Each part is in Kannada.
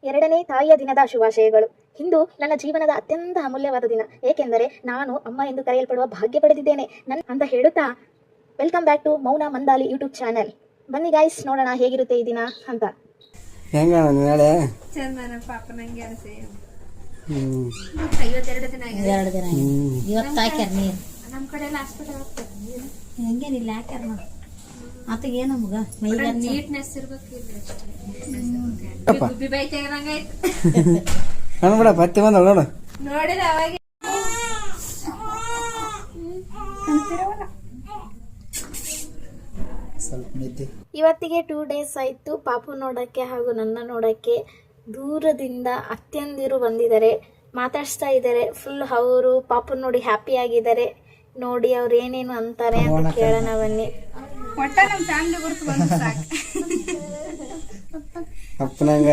2ನೇ ತಾಯಿಯ ದಿನದ ಶುಭಾಶಯಗಳು. ಇಂದು ನನ್ನ ಜೀವನದ ಅತ್ಯಂತ ಅಮೂಲ್ಯವಾದ ದಿನ, ಏಕೆಂದರೆ ನಾನು ಅಮ್ಮ ಎಂದು ಕರೆಯಲ್ಪಡುವ ಭಾಗ್ಯ ಪಡೆದಿದ್ದೇನೆ ಅಂತ ಹೇಳುತ್ತಾ ವೆಲ್ಕಮ್ ಬ್ಯಾಕ್ ಟು ಮೌನ ಮಂದಾಲಿ ಯೂಟ್ಯೂಬ್ ಚಾನೆಲ್. ಬನ್ನಿ ಗೈಸ್, ನೋಡೋಣ ಹೇಗಿರುತ್ತೆ ಈ ದಿನ ಅಂತ. ಹೆಂಗೇನಿಲ್ಲ ಯಾಕ್ಯಾರ ಆತಗೆ ನಮ್ಗ ನೀಟ್ನೆಸ್ ಕಣ್ಬಿಡ ಪತ್ತಿ ಬಂದ ನೋಡು ನೋಡಿದ ಅವಾಗ ಇವತ್ತಿಗೆ 2 days ಆಯಿತು ಪಾಪು ನೋಡೋಕ್ಕೆ ಹಾಗೂ ನನ್ನ ನೋಡೋಕ್ಕೆ. ದೂರದಿಂದ ಅತ್ಯಂದಿರು ಬಂದಿದ್ದಾರೆ, ಮಾತಾಡಿಸ್ತಾ ಇದ್ದಾರೆ ಫುಲ್. ಅವರು ಪಾಪು ನೋಡಿ ಹ್ಯಾಪಿ ಆಗಿದ್ದಾರೆ. ನೋಡಿ ಅವ್ರು ಏನೇನು ಅಂತಾರೆ ಅಂತ ಕೇಳೋಣ ಬನ್ನಿ. ಅಪ್ಪನಂಗ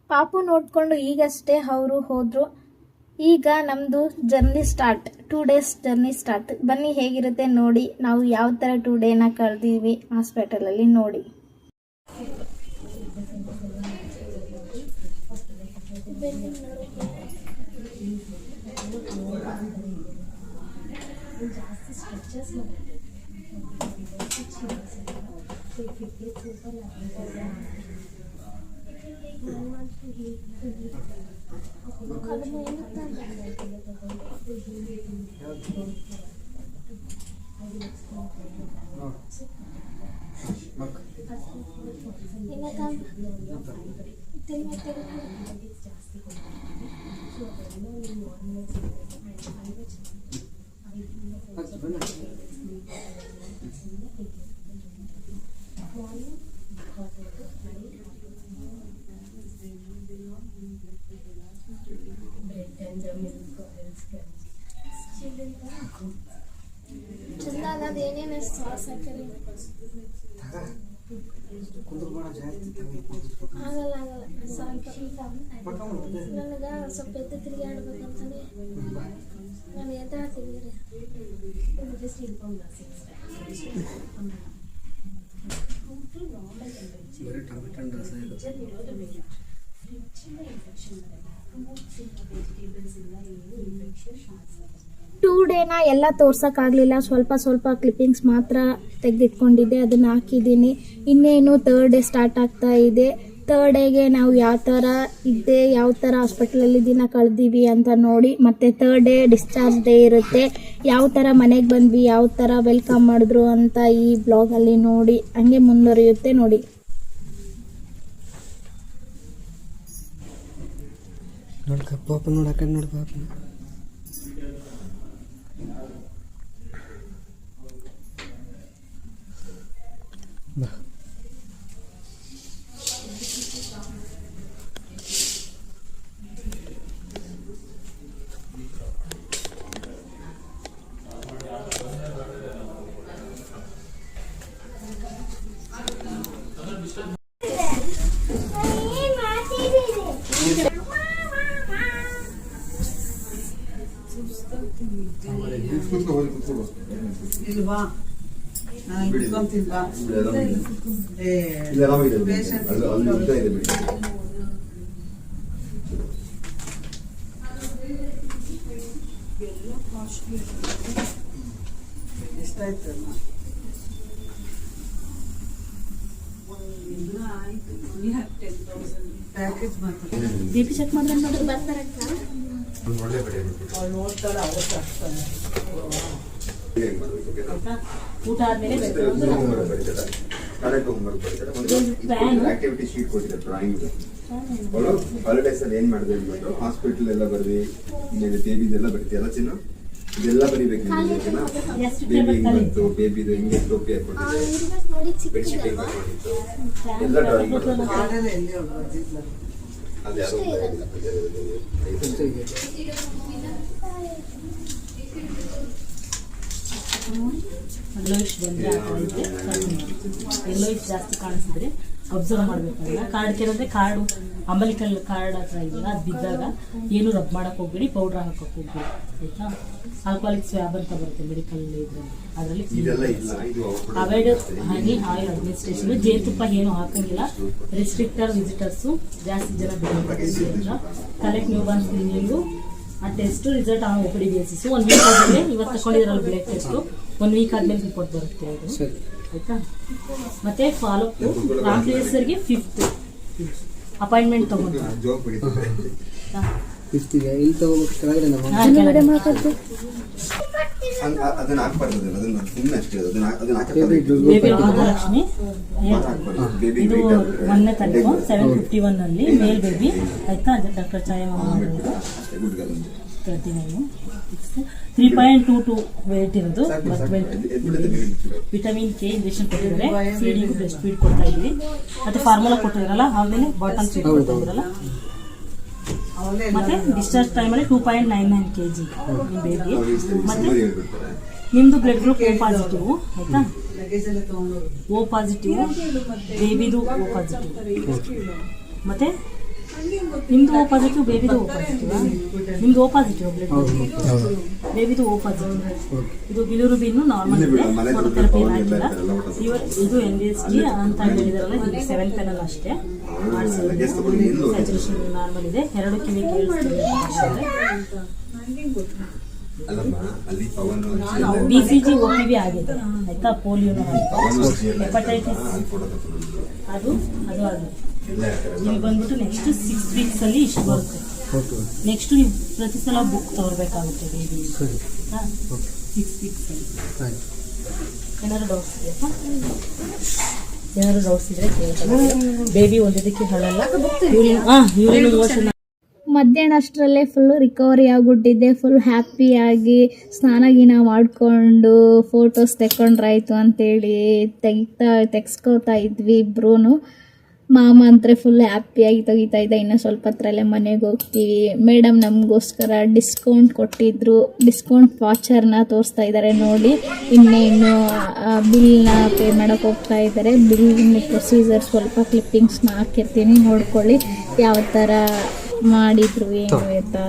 ಪಾಪು ನೋಡ್ಕೊಂಡು ಈಗಷ್ಟೇ ಅವರು ಹೋದ್ರು. ಈಗ ನಮ್ದು journey start, 2 days journey start. ಬನ್ನಿ ಹೇಗಿರುತ್ತೆ ನೋಡಿ, ನಾವು ಯಾವ ಥರ 2 ಡೇನ ಕಳೆದೀವಿ ಹಾಸ್ಪಿಟಲಲ್ಲಿ ನೋಡಿ. ಏನೇನು ಸಾಸ್ ಹಾಕಲಿ ಆಗಲ್ಲ ನನಗೆ ಸ್ವಲ್ಪ ಎದ್ದು ತಿರುಗಾಡ್ಬೇಕಂತಾನೆ ನಾನು ಎದ್ದಾಡ್ತಿದ್ದೀರಿ. ಟೂ ಡೇನ ಎಲ್ಲ ತೋರ್ಸೋಕ್ಕಾಗಲಿಲ್ಲ, ಸ್ವಲ್ಪ ಕ್ಲಿಪ್ಪಿಂಗ್ಸ್ ಮಾತ್ರ ತೆಗೆದಿಟ್ಕೊಂಡಿದ್ದೆ, ಅದನ್ನು ಹಾಕಿದ್ದೀನಿ. ಇನ್ನೇನು 3rd ಡೇ ಸ್ಟಾರ್ಟ್ ಆಗ್ತಾ ಇದೆ. 3rd ಡೇಗೆ ನಾವು ಯಾವ ಥರ ಇದ್ದೆ, ಯಾವ ಥರ ಹಾಸ್ಪಿಟಲಲ್ಲಿ ದಿನ ಕಳೆದೀವಿ ಅಂತ ನೋಡಿ. ಮತ್ತು 3rd ಡೇ ಡಿಸ್ಚಾರ್ಜ್ ಡೇ ಇರುತ್ತೆ, ಯಾವ ಥರ ಮನೆಗೆ ಬಂದ್ವಿ, ಯಾವ ಥರ ವೆಲ್ಕಮ್ ಮಾಡಿದ್ರು ಅಂತ ಈ ಬ್ಲಾಗಲ್ಲಿ ನೋಡಿ. ಹಂಗೆ ಮುಂದುವರಿಯುತ್ತೆ ನೋಡಿ. ಪಾಪ ನೋಡಕ ನೋಡಿ ಪಾಪ BP ಚೆಕ್ ಮಾಡಿದ್ರೆ ನೋಡ್ರಿ ಬರ್ತಾರಕ್ಕ. ಊಟ ಆದ್ಮೇಲೆ ಆಕ್ಟಿವಿಟಿ ಶೀಟ್ ಕೊಟ್ಟಿದ್ದಾರೆ ಡ್ರಾಯಿಂಗ್. ಅವಳು ಹಾಲಿಡೇಸ್ ಅಲ್ಲಿ ಏನ್ ಮಾಡಿದೆ ಅಂದ್ಬಿಟ್ಟು ಹಾಸ್ಪಿಟಲ್ ಎಲ್ಲ ಬರ್ದಿ, ಬೇಬಿದೆಲ್ಲ ಬರೀತಿ ಎಲ್ಲ ಚಿನ್ನ ಇದೆಲ್ಲ ಬರೀಬೇಕು. ಬೇಬಿ ಹಿಂಗ್ ಬಂತು, ಬೇಬಿದು ಹಿಂಗೆ ಟೋಪಿ ಹಾಕೊಂಡಿದ್ದೆ, ಬೆಡ್ಶೀಟ್ ಹಿಂಗ್ ಹಾಕೊಂಡಿತ್ತು, ಎಲ್ಲ ಡ್ರಾಯಿಂಗ್ ಮಾಡೋದು. ಅದ್ಯಾರೋ ಎಲ್ಲೋಯಿಶ್ ಬಂದ್ರೆ ಎಲ್ಲೋಯಿಶ್ ಜಾಸ್ತಿ ಕಾಣಿಸಿದ್ರೆ ಅಬ್ಸರ್ವ್ ಮಾಡ್ಬೇಕಲ್ಲ. ಕಾರ್ಡ್ ಕೇಳಿದ್ರೆ ಕಾರ್ಡು ಅಂಬಲಿಕಲ್ ಕಾರ್ಡ್ ಹತ್ರ ಇದೆಯಲ್ಲ, ಅದು ಬಿದ್ದಾಗ ಏನು ರಬ್ ಮಾಡಕ್ ಹೋಗ್ಬೇಡಿ, ಪೌಡ್ರ್ ಹಾಕಕ್ ಹೋಗ್ಬೇಡಿ ಆಯ್ತಾ. ಆಲ್ಕೋಹಾಲಿಕ್ ಸ್ವ್ಯಾಬ್ ಅಂತ ಬರುತ್ತೆ ಮೆಡಿಕಲ್ ಇದ್ರಲ್ಲಿ, ಅದರಲ್ಲಿ ಇದೆಲ್ಲ ಇಲ್ಲ, ಇದು ಅವಾಯ್ಡ್ ಹನಿ ಆಯಿಲ್ ಅಡ್ಮಿನಿಸ್ಟ್ರೇಷನ್. ಜೇನುತುಪ್ಪ ಏನು ಹಾಕಂಗಿಲ್ಲ. ರಿಸ್ಟ್ರಿಕ್ಟರ್ ವಿಸಿಟರ್ಸು ಜಾಸ್ತಿ ಜನ ಬೇಡ. Collect new born cleaning. ಆ test result on OPD basis. 1 week ಆದ್ಮೇಲೆ ಇವತ್ತು ತಗೊಂಡಿದ್ರಲ್ಲ ಬ್ಲಡ್ ಟೆಸ್ಟ್, 1 ವೀಕ್ ಆದ್ಮೇಲೆ ರಿಪೋರ್ಟ್ ಬರುತ್ತೆ ಅದು ಆಯ್ತಾ. ಮತ್ತೆ ಫಾಲೋ ರಾಮ್ಪ್ಲೇಸರ್ಗೆ 5th ಅಪಾಯಿಂಟ್ಮೆಂಟ್ ತಗೊಂಡು ಜೋಕ್ ಬಿಡಿತಾರೆ. ಇಲ್ಲಿ ತಗೋಬೇಕು ಕೆಳಗಡೆ ನಮ್ಮ ಅದನ್ನ ಹಾಕ್ಬಾರ್ದು, ಅದನ್ನ ಸುಮ್ಮನೆ ಅಷ್ಟೇ, ಅದನ್ನ ಬೇಬಿ ಮಹಾಲಕ್ಷ್ಮಿ. ಬೇಬಿ ಇದು 1ನೇ ತಾರೀಕು 7:51 ಅಲ್ಲಿ ಮೇಲ್ ಬೇಬಿ ಆಯ್ತಾ. ಡಾಕ್ಟರ್ ಛಾಯಾ 3.22 ವೇಟ್ ಇರೋದು. ವಿಟಮಿನ್ ಕೆ ಇಂಜೆಕ್ಷನ್ ಕೊಟ್ಟಿದ್ದಾರೆ. ಫೀಡಿಂಗ್ ಬೆಸ್ಟ್ ಫೀಡ್ ಕೊಡ್ತಾ ಇದ್ವಿ. ಮತ್ತೆ ಫಾರ್ಮುಲಾ ಕೊಟ್ಟಿದ್ರಲ್ಲ, ಆಮೇಲೆ ಬಾಟಲ್ ಫೀಡ್ ಕೊಡ್ತಾ ಇದ್ರಲ್ಲ. ಮತ್ತೆ ಡಿಸ್ಚಾರ್ಜ್ ಟೈಮಲ್ಲಿ 2.99 kg ನಿಮ್ಮ ಬೇಬಿ. ಮತ್ತೆ ನಿಮ್ದು ಬ್ಲಡ್ ಗ್ರೂಪ್ O ಪಾಸಿಟಿವ್ ಆಯ್ತಾ. O ಪಾಸಿಟಿವ್ ಬೇಬಿದು O ಪಾಸಿಟಿವ್. ಮತ್ತೆ ನಿಮ್ದು O ಪಾಸಿಟಿವ್ ಬೇಬಿದು O ಪಾಸಿಟಿವ್. ನಿಮ್ದು O ಪಾಸಿಟಿವ್ ಬ್ಲಡ್ ಬೇಬಿದು O ಪಾಸಿಟಿವ್. ಇದು ಬಿಲಿರುಬಿನ್ ನಾರ್ಮಲ್ ಇದೆ, ಫೋಟೋಥೆರಪಿ ಏನಾಗಿಲ್ಲ. ಇದು NDSG ಅಂತ ಹೇಳಿದಾರಲ್ಲ, ಇದು 7 ಪೆನಲ್ ಅಷ್ಟೇ. ಸ್ಯಾಚುರೇಷನ್ ನಾರ್ಮಲ್ ಇದೆ. 2 ಕಿವಿ ಕೇಳಿಸ್ತಿದೆ. BCG OPV ಆಗಿದೆ ಆಯ್ತಾ. ಪೋಲಿಯೋನು ಹೆಪಟೈಟಿಸ್ ಅದು ಆಗಿದೆ. ನೀವು ಬಂದ್ಬಿಟ್ಟು ನೆಕ್ಸ್ಟ್ 6 ವೀಕ್ಸ್ ಅಲ್ಲಿ ಇಷ್ಟು ಬರುತ್ತೆ. ನೆಕ್ಸ್ಟ್ ನೀವು ಪ್ರತಿ ಸಲ ಬುಕ್ ತಗೊಳ್ಬೇಕಾಗುತ್ತೆ ಬೇಬಿ 6 ವೀಕ್ಸ್ ಅಲ್ಲಿ. ಏನಾದ್ರು ಡೌಟ್ಸ್ ಇದೆಯಪ್ಪ? ಏನಾದ್ರು ಡೌಟ್ಸ್ ಇದ್ರೆ ಕೇಳ್ತಾರೆ. ಬೇಬಿ ಒಂದಿದ್ದಕ್ಕೆ ಹೇಳಲ್ಲ. ಯೂರಿನ್ ಮೋಷನ್ ಮಧ್ಯಾಹ್ನ ಅಷ್ಟರಲ್ಲೇ ಫುಲ್ ರಿಕವರಿ ಆಗಿಬಿಟ್ಟಿದ್ದೆ. ಫುಲ್ ಹ್ಯಾಪಿಯಾಗಿ ಸ್ನಾನ ಗೀನ ಮಾಡಿಕೊಂಡು ಫೋಟೋಸ್ ತೆಕ್ಕೊಂಡ್ರಾಯ್ತು ಅಂತೇಳಿ ತೆಗ್ಸ್ಕೋತಾ ಇದ್ವಿ ಇಬ್ರೂ. ಮಾಮ ಅಂದರೆ ಫುಲ್ ಹ್ಯಾಪಿಯಾಗಿ ತೆಗಿತಾ ಇದ್ದ. ಇನ್ನು ಸ್ವಲ್ಪ ಹೊತ್ತರಲ್ಲೇ ಮನೆಗೆ ಹೋಗ್ತೀವಿ. ಮೇಡಮ್ ನಮಗೋಸ್ಕರ ಡಿಸ್ಕೌಂಟ್ ಕೊಟ್ಟಿದ್ರು. ಡಿಸ್ಕೌಂಟ್ ವಾಚರ್ನ ತೋರಿಸ್ತಾ ಇದ್ದಾರೆ ನೋಡಿ. ಇನ್ನೇನು ಬಿಲ್ನ ಪೇ ಮಾಡೋಕ್ಕೆ ಹೋಗ್ತಾ ಇದ್ದಾರೆ. ಬಿಲ್ ಪ್ರೊಸೀಜರ್ ಸ್ವಲ್ಪ ಕ್ಲಿಪ್ಪಿಂಗ್ಸ್ನ ಹಾಕಿರ್ತೀನಿ, ನೋಡ್ಕೊಳ್ಳಿ ಯಾವ ಥರ ಮಾಡಿದ್ರು ಏನು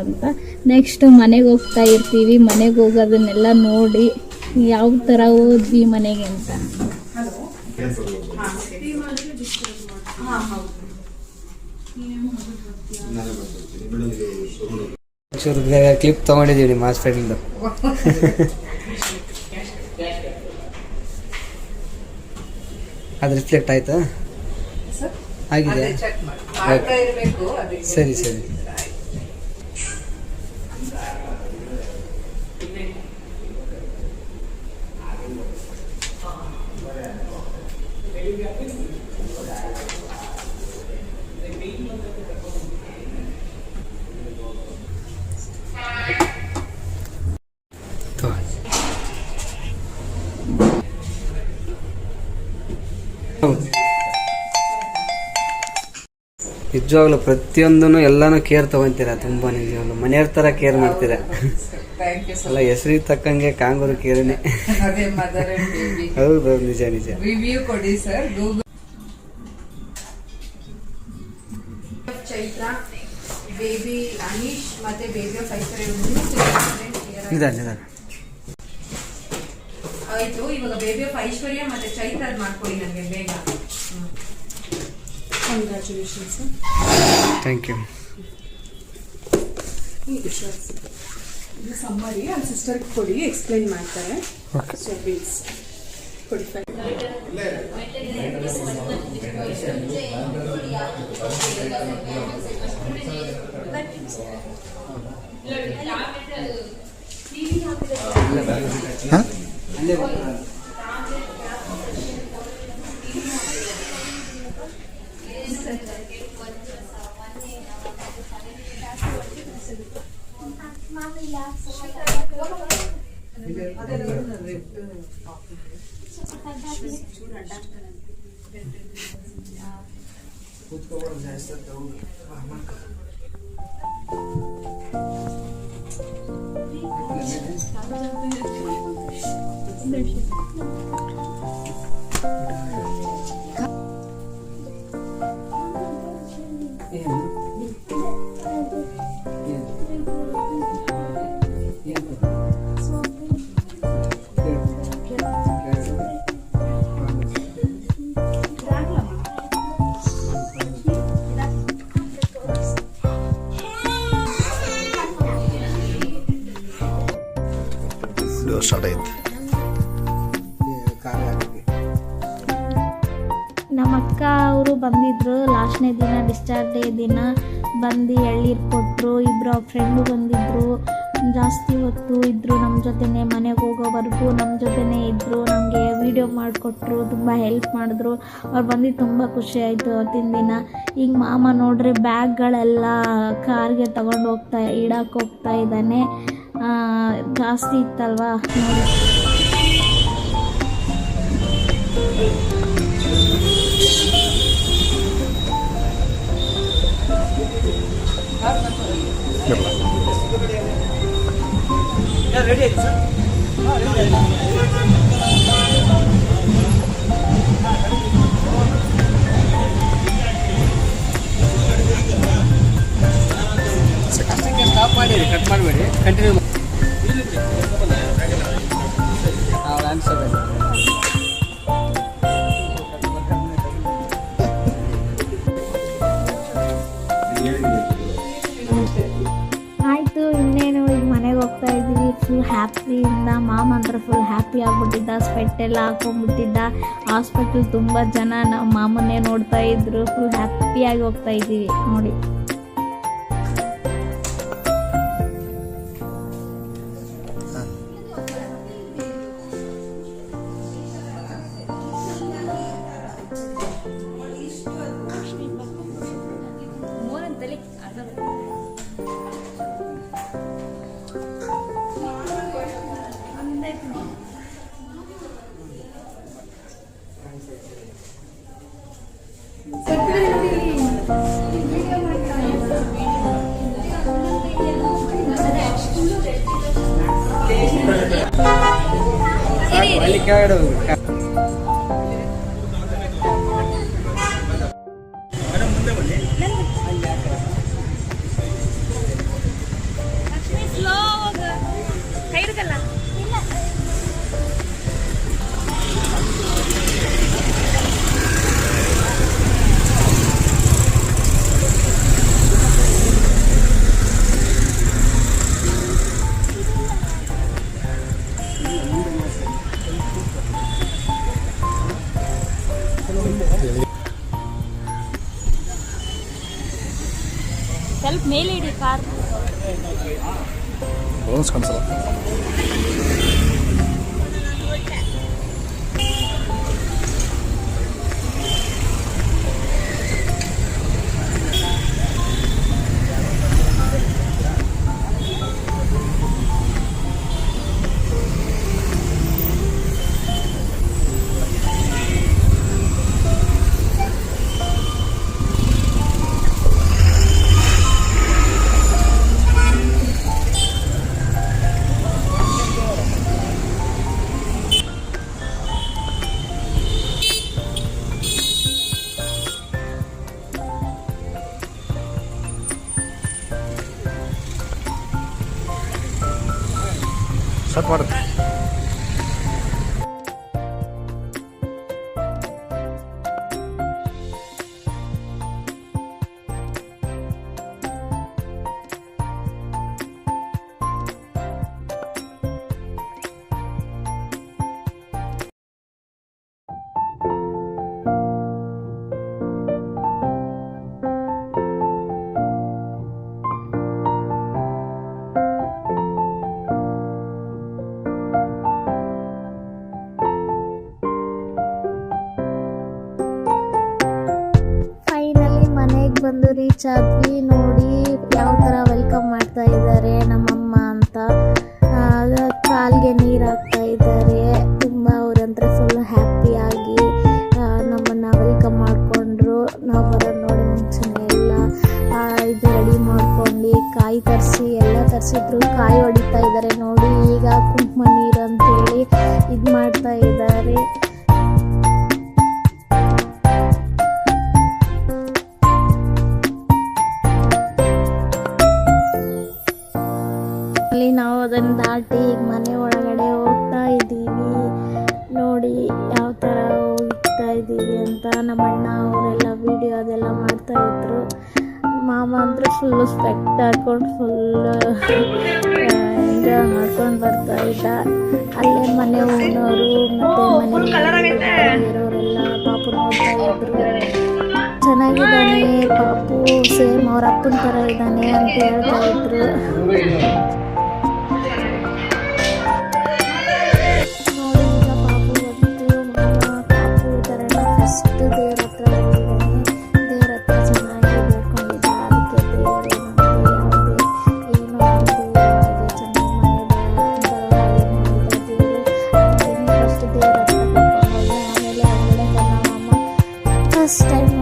ಅಂತ. ನೆಕ್ಸ್ಟ್ ಮನೆಗೆ ಹೋಗ್ತಾ ಇರ್ತೀವಿ. ಮನೆಗೆ ಹೋಗೋದನ್ನೆಲ್ಲ ನೋಡಿ ಯಾವ ಥರ ಹೋದ್ವಿ ಮನೆಗೆ ಅಂತ. ಕ್ಲಿಪ್ ತಗೊಂಡಿದ್ದೀವಿ ನಿಮ್ಮ ಹಾಸ್ಪಿಟಲ್ದು. ಅದು ರಿಫ್ಲೆಕ್ಟ್ ಆಯ್ತಾ? ಆಗಿದೆ. ಸರಿ ಸರಿ. ನಿಜವಾಗ್ಲೂ ಪ್ರತಿಯೊಂದನ್ನು ಎಲ್ಲಾನು ಕೇರ್ ತಗೊಂತೀರಾ, ತುಂಬಾ ನಿಜವಾಗ್ಲು ಮನೆಯವ್ರ ತರ ಕೇರ್ ಮಾಡ್ತೀರಾ. ಅಲ್ಲ ಹೆಸರಿಗೆ ತಕ್ಕಂಗೆ ಕಾಂಗೂರು ಕೇರನೆ. ಹೌದು ನಿಜ ನಿಜ. ರಿವ್ಯೂ ಕೊಡಿ sir. Google Chaitra, baby Aneesh ಮತ್ತೆ ಬೇಬಿ ಆಫ್ ನಿಧಾನ. ಆಯ್ತು. ಇವಾಗ ಬೇಬಿ ಆಫ್ ಐಶ್ವರ್ಯ ಮತ್ತೆ ಚೈತ್ರ ಅದ್ ಮಾಡ್ಕೊಡಿ ನನಗೆ ಬೇಗ. ಕಂಗ್ರ್ಯಾಚುಲೇಷನ್ಸ್. Thank you. ಇದು ಸಮ್ಮರಿ ಅಲ್ಲಿ ಸಿಸ್ಟರ್ಗೆ ಕೊಡಿ, ಎಕ್ಸ್ಪ್ಲೈನ್ ಮಾಡ್ತಾರೆ. ಸೊ ಬಿಲ್ಸ್ ಕೊಡಿ. ವಿಡಿಯೋ ಸ್ಟಾರ್ಟ್ ಆಯ್ತು. ನಮ್ಮ ಅಕ್ಕ ಅವರು ಬಂದಿದ್ರು ಲಾಸ್ಟ್ನೇ ದಿನ ಡಿಸ್ಚಾರ್ಜ್ ಡೇ ದಿನ ಬಂದು ಎಳ್ಳೀರು ಕೊಟ್ಟರು. ಇಬ್ಬರು ಫ್ರೆಂಡು ಬಂದಿದ್ದರು, ಜಾಸ್ತಿ ಹೊತ್ತು ಇದ್ದರು ನಮ್ಮ ಜೊತೆನೇ. ಮನೆಗೆ ಹೋಗೋವರೆಗೂ ನಮ್ಮ ಜೊತೆನೇ ಇದ್ದರು, ನಮಗೆ ವೀಡಿಯೋ ಮಾಡಿಕೊಟ್ರು, ತುಂಬ ಹೆಲ್ಪ್ ಮಾಡಿದ್ರು. ಅವ್ರು ಬಂದು ತುಂಬ ಖುಷಿ ಆಯಿತು ಅವತ್ತಿನ ದಿನ. ಈಗ ಮಾಮ ನೋಡ್ರಿ ಬ್ಯಾಗ್ಗಳೆಲ್ಲ ಕಾರ್ಗೆ ತಗೊಂಡು ಇಡಕ್ಕೆ ಹೋಗ್ತಾ ಇದ್ದಾನೆ. ಜಾಸ್ತಿ ಇತ್ತಲ್ವಾ ನೋಡಿ. ಸ್ಟಾಪ್ ಮಾಡಿ, ಕಟ್ ಮಾಡಬೇಡಿ, ಕಂಟಿನ್ಯೂ ಮಾಡಿ. ಆಯಿತು, ಇನ್ನೇನು ಈಗ ಮನೆಗೆ ಹೋಗ್ತಾ ಇದ್ದೀವಿ. ಫುಲ್ ಹ್ಯಾಪಿಯಿಂದ ಮಾಮ ಅಂದ್ರೆ ಫುಲ್ ಹ್ಯಾಪಿ ಆಗಿಬಿಟ್ಟಿದ್ದ. ಸ್ಪೆಟ್ಟೆಲ್ಲ ಹಾಕೊಂಡ್ಬಿಟ್ಟಿದ್ದ. ಹಾಸ್ಪಿಟ್ಲ್ ತುಂಬ ಜನ ನಾವು ಮಾಮನ್ನೇ ನೋಡ್ತಾ ಇದ್ರು. ಫುಲ್ ಹ್ಯಾಪಿಯಾಗಿ ಹೋಗ್ತಾ ಇದ್ದೀವಿ ನೋಡಿ. ಸ್ವಲ್ಪ ಮೇಲೆ ಇಡಿ ಕಾರ್. ಕಾಣಿಸಲ್ಲ. ಸ್ಟಾರ್ಟ್ ಮಾಡುತ್ತೆ. ಬಂದು ರೀಚ್ ಆದ್ವಿ. ನೋಡಿ ಯಾವ ಥರ ವೆಲ್ಕಮ್ ಮಾಡ್ತಾ ಇದ್ದಾರೆ ನಮ್ಮಮ್ಮ ಅಂತ. ಕಾಲ್ಗೆ ನೀರು ಹಾಕ್ತಾ ಇದ್ದಾರೆ. ತುಂಬ ಅವ್ರಂದ್ರೆ ಫುಲ್ ಹ್ಯಾಪಿಯಾಗಿ ನಮ್ಮನ್ನು ವೆಲ್ಕಮ್ ಮಾಡಿಕೊಂಡ್ರು. ನಾವು ಬರೋದು ನೋಡಿ ಮುಂಚೆನೇ ಎಲ್ಲ ಇದು ರೆಡಿ ಮಾಡ್ಕೊಂಡು ಕಾಯಿ ತರಿಸಿ ಎಲ್ಲ ತರಿಸಿದ್ರು. ಕಾಯಿ ಹೊಡಿತಾ ಇದ್ದಾರೆ ನೋಡಿ. ಈಗ ಕುಂಕುಮ ನೀರು ಅಂತೇಳಿ ಇದು ಮಾಡ್ತಾ ಇದ್ದಾರೆ. ನಾವು ಅದನ್ನು ದಾಟಿ ಮನೆ ಒಳಗಡೆ ಹೋಗ್ತಾ ಇದ್ದೀವಿ. ನೋಡಿ ಯಾವ ಥರ ಹೋಗ್ತಾ ಇದ್ದೀವಿ ಅಂತ. ನಮ್ಮ ಅಣ್ಣ ಅವರೆಲ್ಲ ವಿಡಿಯೋ ಅದೆಲ್ಲ ಮಾಡ್ತಾ ಇದ್ರು. ಮಾಮ ಅಂದರೆ ಫುಲ್ಲು ಸ್ಪೆಕ್ಟ್ ಹಾಕೊಂಡು ಫುಲ್ಲು ಎಂಜಾಯ್ ಮಾಡ್ಕೊಂಡು ಬರ್ತಾ ಇದ್ದ. ಅಲ್ಲೇ ಮನೆ ಓನರು ಮತ್ತು ಮನೆ ಇರೋರೆಲ್ಲ ಪಾಪು ನೋಡ್ತಾ ಇದ್ರು. ಚೆನ್ನಾಗಿದ್ದಾನೆ ಪಾಪು, ಸೇಮ್ ಅವ್ರ ಅಪ್ಪನ ಥರ ಇದ್ದಾನೆ ಅಂತ ಹೇಳ್ತಾ ಇದ್ರು. ನೋಡಿ ಈಗ ಪಾಪು ಬಂತು, ಪಾಪು ಈ ಥರ ಫಸ್ಟ್ ದೇವ್ರ ಹತ್ರ ಹೋಗಿದ್ದಾನೆ. ದೇವ್ರ ಹತ್ರ ಚೆನ್ನಾಗಿ ಬೇಡ್ಕೊಂಡಿದ್ದ. ಅದಕ್ಕೆ ದೇವರು ನಮಗೆ ಯಾವುದೇ ಏನೋ ಒಂದು ಹಾಗೆ ಚೆನ್ನಾಗಿ ಬರೋ ಹಾಗೆ ಮಾಡಿದ ದೇವರು. ಫಸ್ಟ್ ದೇವ್ರ ಹತ್ರ ಕರ್ಕೊಂಡು ಹೋಗಿ ಆಮೇಲೆ ಹೊರಗಡೆ ನಮ್ಮ ಅಮ್ಮ ಫಸ್ಟ್ ಟೈಮ್